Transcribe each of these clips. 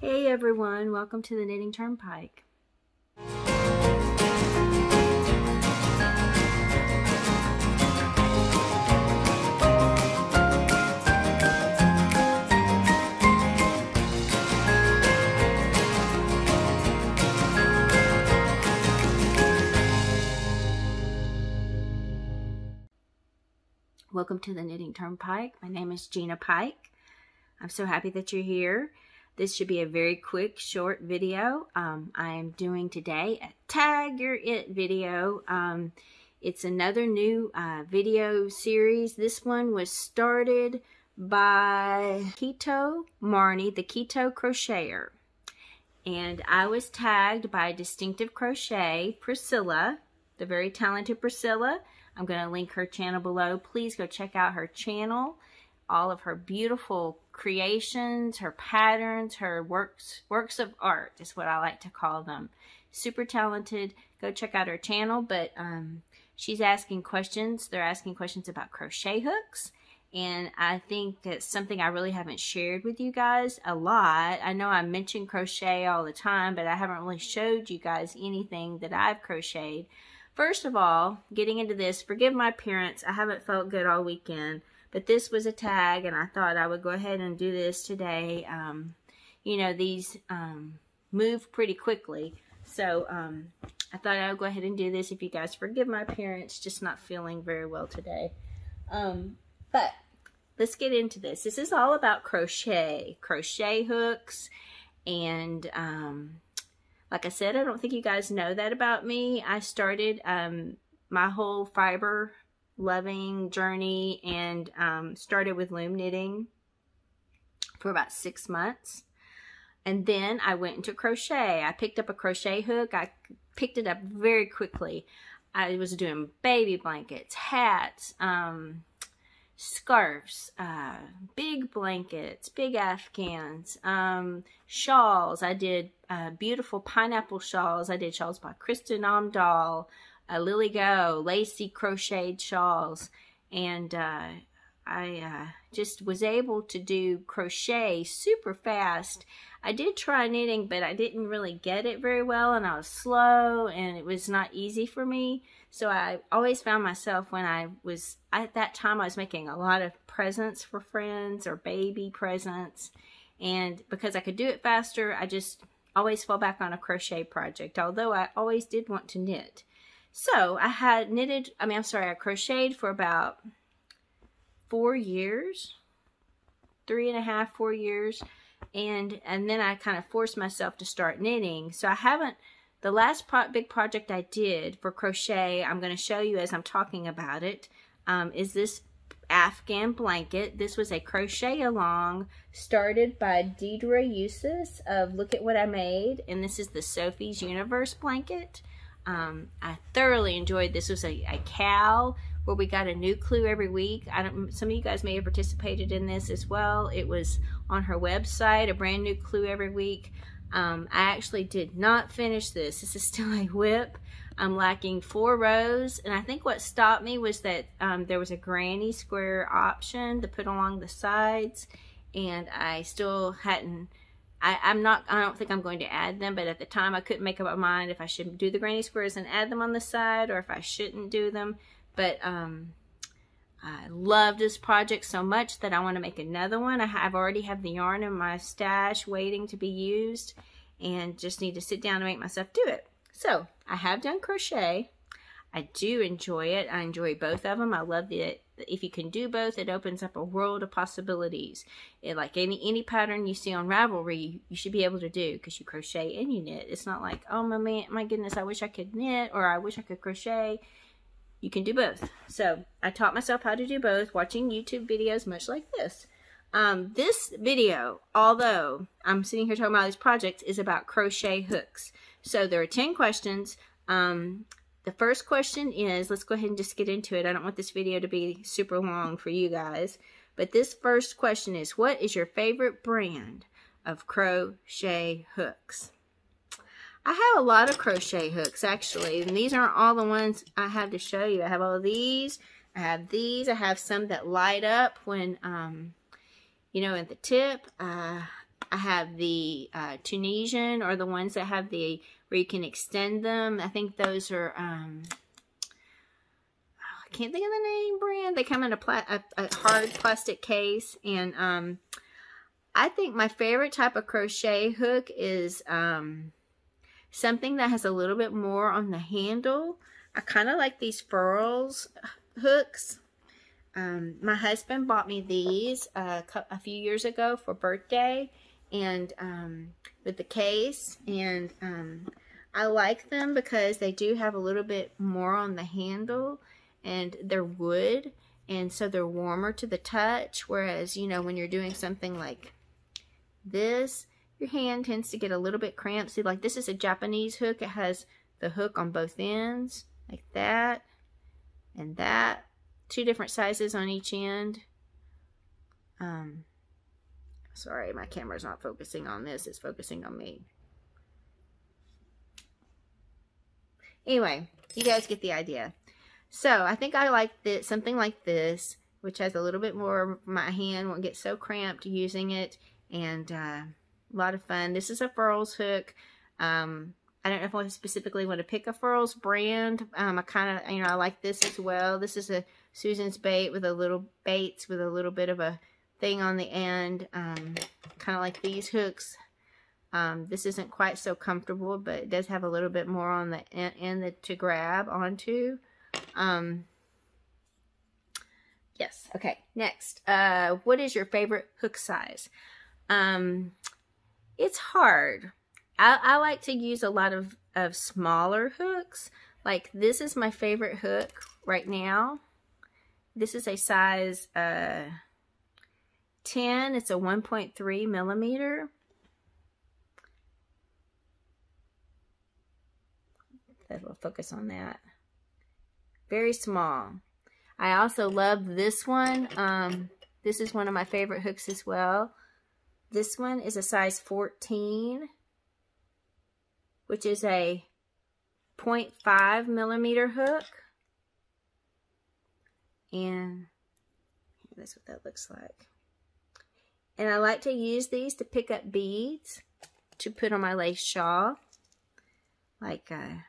Hey everyone, welcome to the Knitting Turnpike. Welcome to the Knitting Turnpike. My name is Gina Pike. I'm so happy that you're here. This should be a very quick, short video. I am doing today a Tag Your It video. It's another new video series. This one was started by Keto Marny, the Keto Crocheter. And I was tagged by Distinctive Crochet, Pricilla, the very talented Pricilla. I'm going to link her channel below. Please go check out her channel. All of her beautiful creations, her patterns, her works of art is what I like to call them. Super talented. Go check out her channel. But she's asking questions. They're asking questions about crochet hooks. And I think that's something I really haven't shared with you guys a lot. I know I mention crochet all the time, but I haven't really showed you guys anything that I've crocheted. First of all, getting into this, forgive my appearance. I haven't felt good all weekend, but this was a tag, and I thought I would go ahead and do this today. You know, these move pretty quickly, so I thought I would go ahead and do this. If you guys forgive my appearance, just not feeling very well today. But let's get into this. This is all about crochet hooks, and like I said, I don't think you guys know that about me. I started my whole fiber loving journey and started with loom knitting for about 6 months. And then I went into crochet. I picked up a crochet hook. I picked it up very quickly. I was doing baby blankets, hats, scarves, big blankets, big afghans, shawls. I did beautiful pineapple shawls. I did shawls by Kristen Amdahl, Lily Go, lacy crocheted shawls, and I just was able to do crochet super fast. I did try knitting, but I didn't really get it very well, and I was slow, and it was not easy for me. So I always found myself when at that time I was making a lot of presents for friends or baby presents, and because I could do it faster, I just always fell back on a crochet project, although I always did want to knit. So I crocheted for about 4 years, 3.5, 4 years. And then I kind of forced myself to start knitting. So the last big project I did for crochet, I'm going to show you as I'm talking about it, is this Afghan blanket. This was a crochet along started by Deidre Eustace of Look at What I Made. And this is the Sophie's Universe blanket. I thoroughly enjoyed this. This was a cowl where we got a new clue every week. Some of you guys may have participated in this as well. It was on her website, a brand new clue every week. I actually did not finish this. This is still a whip. I'm lacking 4 rows, and I think what stopped me was that there was a granny square option to put along the sides, and I still hadn't. I don't think I'm going to add them, but at the time I couldn't make up my mind if I should do the granny squares and add them on the side or if I shouldn't do them. But I love this project so much that I want to make another one. I've already have the yarn in my stash waiting to be used, and just need to sit down and make myself do it. So I have done crochet. I do enjoy it. I enjoy both of them. I love that if you can do both, it opens up a world of possibilities. Like any pattern you see on Ravelry, you should be able to do because you crochet and you knit. It's not like, oh my goodness, I wish I could knit or I wish I could crochet. You can do both. So I taught myself how to do both watching YouTube videos much like this. This video, although I'm sitting here talking about these projects, is about crochet hooks. So there are 10 questions. The first question is, let's go ahead and just get into it. I don't want this video to be super long for you guys. But this first question is, what is your favorite brand of crochet hooks? I have a lot of crochet hooks, actually. And these aren't all the ones I have to show you. I have all of these. I have these. I have some that light up when, you know, at the tip. I have the Tunisian, or the ones that have the, where you can extend them. I think those are, I can't think of the name brand. They come in a hard plastic case. And I think my favorite type of crochet hook is something that has a little bit more on the handle. I kind of like these furls hooks. My husband bought me these a few years ago for birthday, and with the case, and I like them because they do have a little bit more on the handle, and they're wood, and so they're warmer to the touch, whereas, you know, when you're doing something like this, your hand tends to get a little bit cramped. See, like this is a Japanese hook. It has the hook on both ends, like that and that. 2 different sizes on each end. Sorry, my camera's not focusing on this. It's focusing on me. Anyway, you guys get the idea. So I think I like this, something like this, which has a little bit more, my hand won't get so cramped using it, and a lot of fun. This is a furls hook. I don't know if I specifically want to pick a furls brand. I kind of, you know, I like this as well. This is a Susan's bait with a little baits with a little bit of a thing on the end, kind of like these hooks. This isn't quite so comfortable, but it does have a little bit more on the end to grab onto. Yes. Okay. Next, what is your favorite hook size? It's hard. I like to use a lot of smaller hooks. Like this is my favorite hook right now. This is a size 10. It's a 1.3 millimeter. We'll focus on that. Very small. I also love this one. This is one of my favorite hooks as well. This one is a size 14. Which is a 0.5 millimeter hook. And that's what that looks like. And I like to use these to pick up beads to put on my lace shawl. Like, as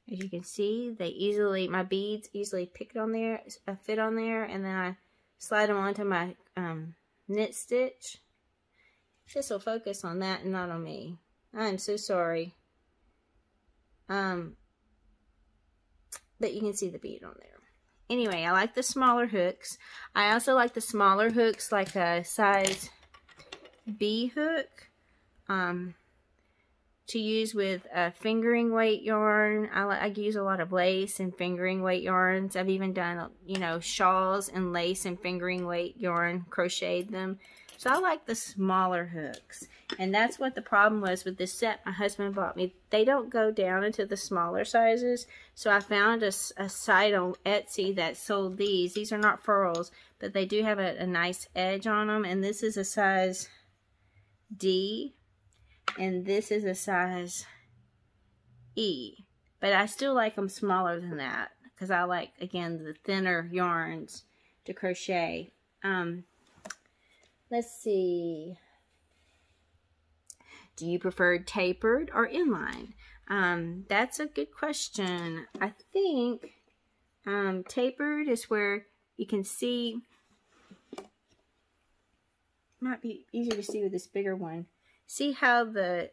you can see, my beads easily fit on there, and then I slide them onto my knit stitch. This will focus on that and not on me. I'm so sorry. But you can see the bead on there. Anyway, I like the smaller hooks. I also like the smaller hooks, like a size B hook, to use with fingering weight yarn. I use a lot of lace and fingering weight yarns. I've even done, you know, shawls and lace and fingering weight yarn, crocheted them. So I like the smaller hooks. And that's what the problem was with this set my husband bought me. They don't go down into the smaller sizes. So I found a site on Etsy that sold these. These are not furls, but they do have a nice edge on them. And this is a size D. And this is a size E. But I still like them smaller than that, because I like, again, the thinner yarns to crochet. Let's see. Do you prefer tapered or inline? That's a good question. I think tapered is where you can see, might be easier to see with this bigger one. See how the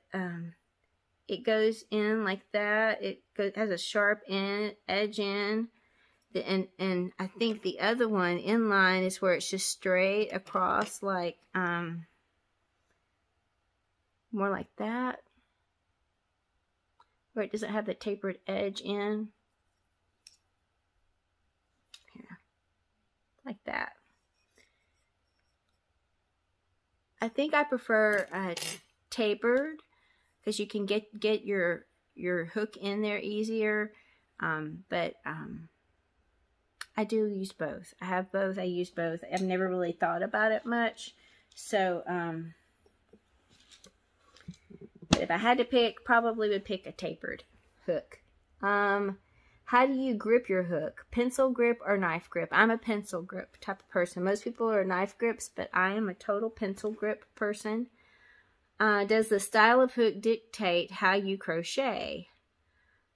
it goes in like that? It has a sharp edge in. And I think the other one, inline, is where it's just straight across, like more like that. Where it doesn't have the tapered edge in. Here, like that. I think I prefer tapered, because you can get your hook in there easier. But I do use both. I have both. I use both. I've never really thought about it much. So, but if I had to pick, probably would pick a tapered hook. How do you grip your hook? Pencil grip or knife grip? I'm a pencil grip type of person. Most people are knife grips, but I am a total pencil grip person. Does the style of hook dictate how you crochet?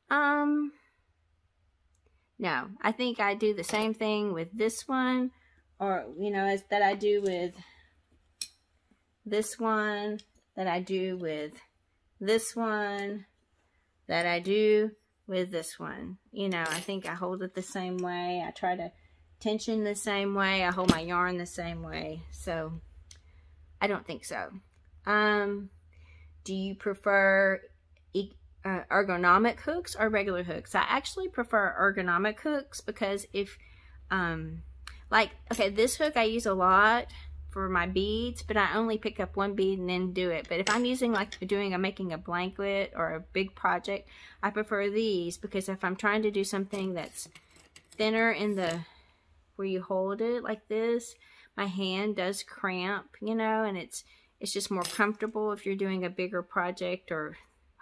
No. I think I do the same thing with this one, or, you know, as that I do with this one, that I do with this one, that I do with this one. You know, I think I hold it the same way. I try to tension the same way. I hold my yarn the same way. So, I don't think so. Do you prefer ergonomic hooks or regular hooks? I actually prefer ergonomic hooks because if, like, okay, this hook I use a lot for my beads, but I only pick up one bead and then do it. But if I'm using, like, making a blanket or a big project, I prefer these because if I'm trying to do something that's thinner in the, where you hold it like this, my hand does cramp, you know, and it's just more comfortable if you're doing a bigger project or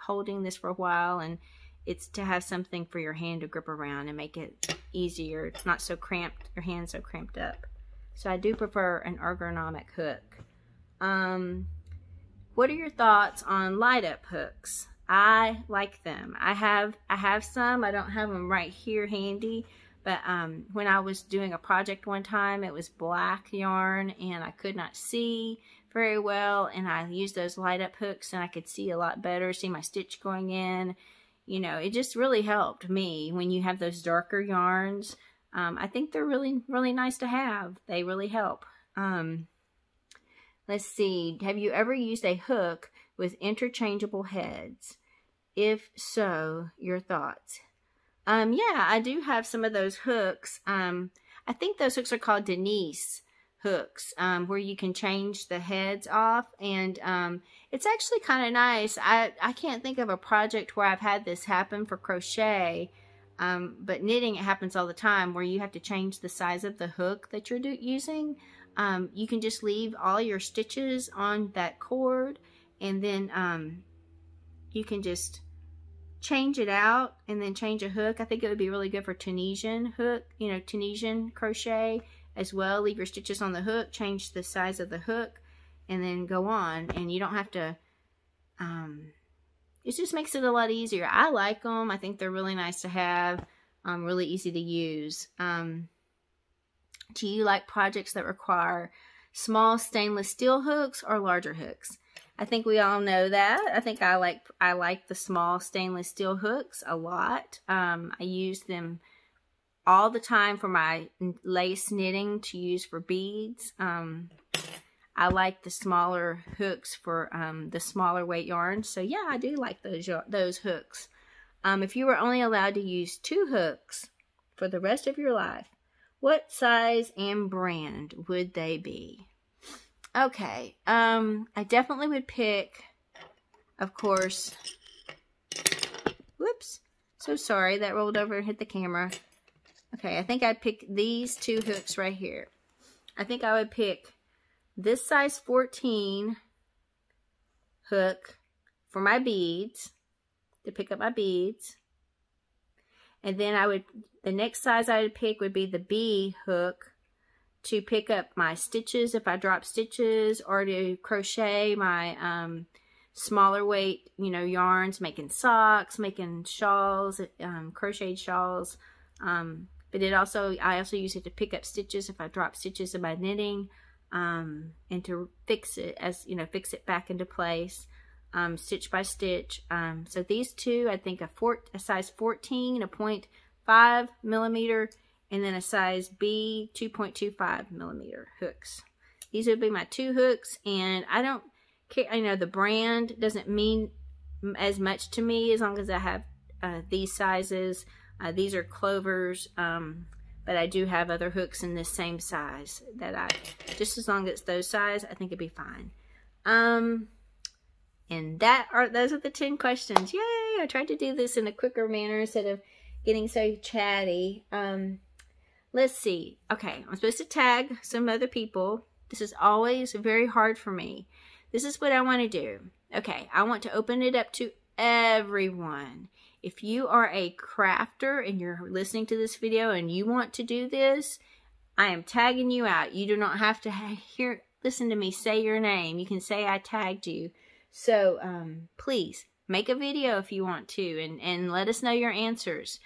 holding this for a while, and it's to have something for your hand to grip around and make it easier. It's not so cramped, your hand's so cramped up. So I do prefer an ergonomic hook. What are your thoughts on light up hooks? I like them. I have some. I don't have them right here handy, but when I was doing a project one time, it was black yarn and I could not see very well, and I used those light up hooks and I could see a lot better, see my stitch going in. You know, it just really helped me when you have those darker yarns. I think they're really, really nice to have. They really help. Let's see. Have you ever used a hook with interchangeable heads? If so, your thoughts. Yeah, I do have some of those hooks. I think those hooks are called Denise hooks, where you can change the heads off, and it's actually kind of nice. I can't think of a project where I've had this happen for crochet, but knitting, it happens all the time where you have to change the size of the hook that you're using. You can just leave all your stitches on that cord, and then you can just change it out and then change a hook. I think it would be really good for Tunisian hook, you know, Tunisian crochet as well. Leave your stitches on the hook, change the size of the hook, and then go on. And you don't have to, it just makes it a lot easier. I like them. I think they're really nice to have, really easy to use. Do you like projects that require small stainless steel hooks or larger hooks? I think we all know that. I think I like the small stainless steel hooks a lot. I use them all the time for my lace knitting to use for beads. I like the smaller hooks for the smaller weight yarns. So yeah, I do like those hooks. If you were only allowed to use 2 hooks for the rest of your life, what size and brand would they be? Okay, I definitely would pick, of course, whoops, so sorry, that rolled over and hit the camera. Okay, I think I'd pick these 2 hooks right here. I think I would pick this size 14 hook for my beads, to pick up my beads. And then the next size I would pick would be the B hook to pick up my stitches if I drop stitches, or to crochet my smaller weight, you know, yarns, making socks, making shawls, crocheted shawls. But I also use it to pick up stitches if I drop stitches in my knitting, and to fix it, as you know, fix it back into place, stitch by stitch. So these 2, I think a size 14, a 0.5 millimeter, and then a size B 2.25 millimeter hooks. These would be my 2 hooks, and I don't care, you know, the brand doesn't mean as much to me as long as I have these sizes. These are Clovers, but I do have other hooks in this same size that just as long as it's those size, I think it'd be fine. And those are the 10 questions. Yay! I tried to do this in a quicker manner instead of getting so chatty. Let's see. Okay, I'm supposed to tag some other people. This is always very hard for me. This is what I want to do. Okay, I want to open it up to everyone. If you are a crafter and you're listening to this video and you want to do this, I am tagging you out. You do not have to listen to me say your name. You can say I tagged you. So please make a video if you want to, and let us know your answers.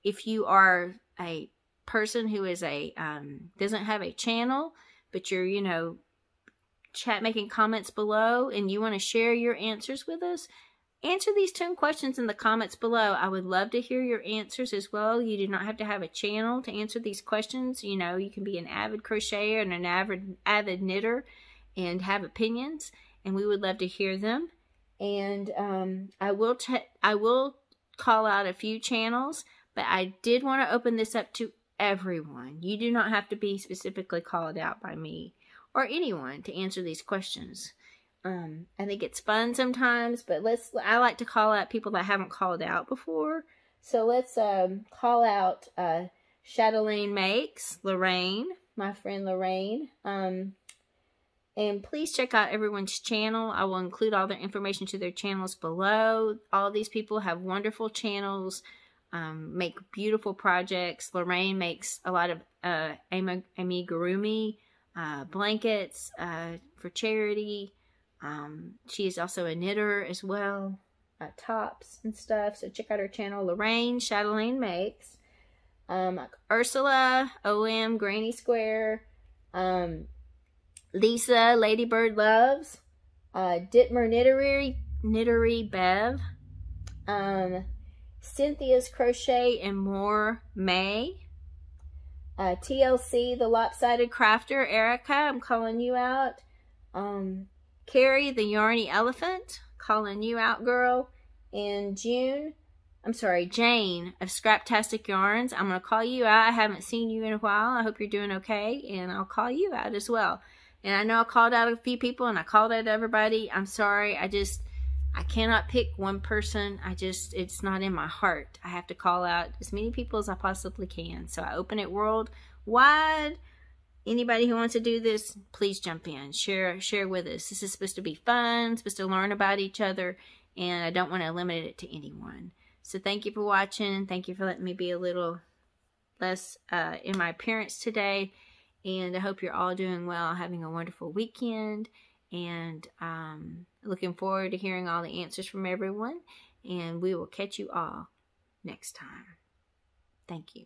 If you are a person who is doesn't have a channel, but you're, you know, making comments below and you want to share your answers with us, answer these 10 questions in the comments below. I would love to hear your answers as well. You do not have to have a channel to answer these questions. You know, you can be an avid crocheter and an avid knitter and have opinions, and we would love to hear them. And I will call out a few channels, but I did want to open this up to everyone. You do not have to be specifically called out by me or anyone to answer these questions. I think it's fun sometimes, but I like to call out people that I haven't called out before. So let's call out Chatelaine Makes, Lorraine, my friend Lorraine. And please check out everyone's channel. I will include all their information to their channels below. All these people have wonderful channels, make beautiful projects. Lorraine makes a lot of amigurumi blankets for charity. She is also a knitter as well, tops and stuff. So check out her channel, Lorraine Chatelaine Makes. Ursula OM Granny Square. Lisa Ladybird Loves. Dittmer Knittery Bev. Cynthia's Crochet and More May. TLC The Lopsided Crafter Erica, I'm calling you out. Carrie the Yarny Elephant, calling you out, girl. And Jane of Scraptastic Yarns, I'm going to call you out. I haven't seen you in a while. I hope you're doing okay, and I'll call you out as well. And I know I called out a few people, and I called out everybody. I'm sorry. I cannot pick one person. It's not in my heart. I have to call out as many people as I possibly can. So I open it worldwide. Anybody who wants to do this, please jump in. Share with us. This is supposed to be fun, supposed to learn about each other, and I don't want to limit it to anyone. So thank you for watching. Thank you for letting me be a little less in my appearance today. And I hope you're all doing well, having a wonderful weekend. And looking forward to hearing all the answers from everyone. And we will catch you all next time. Thank you.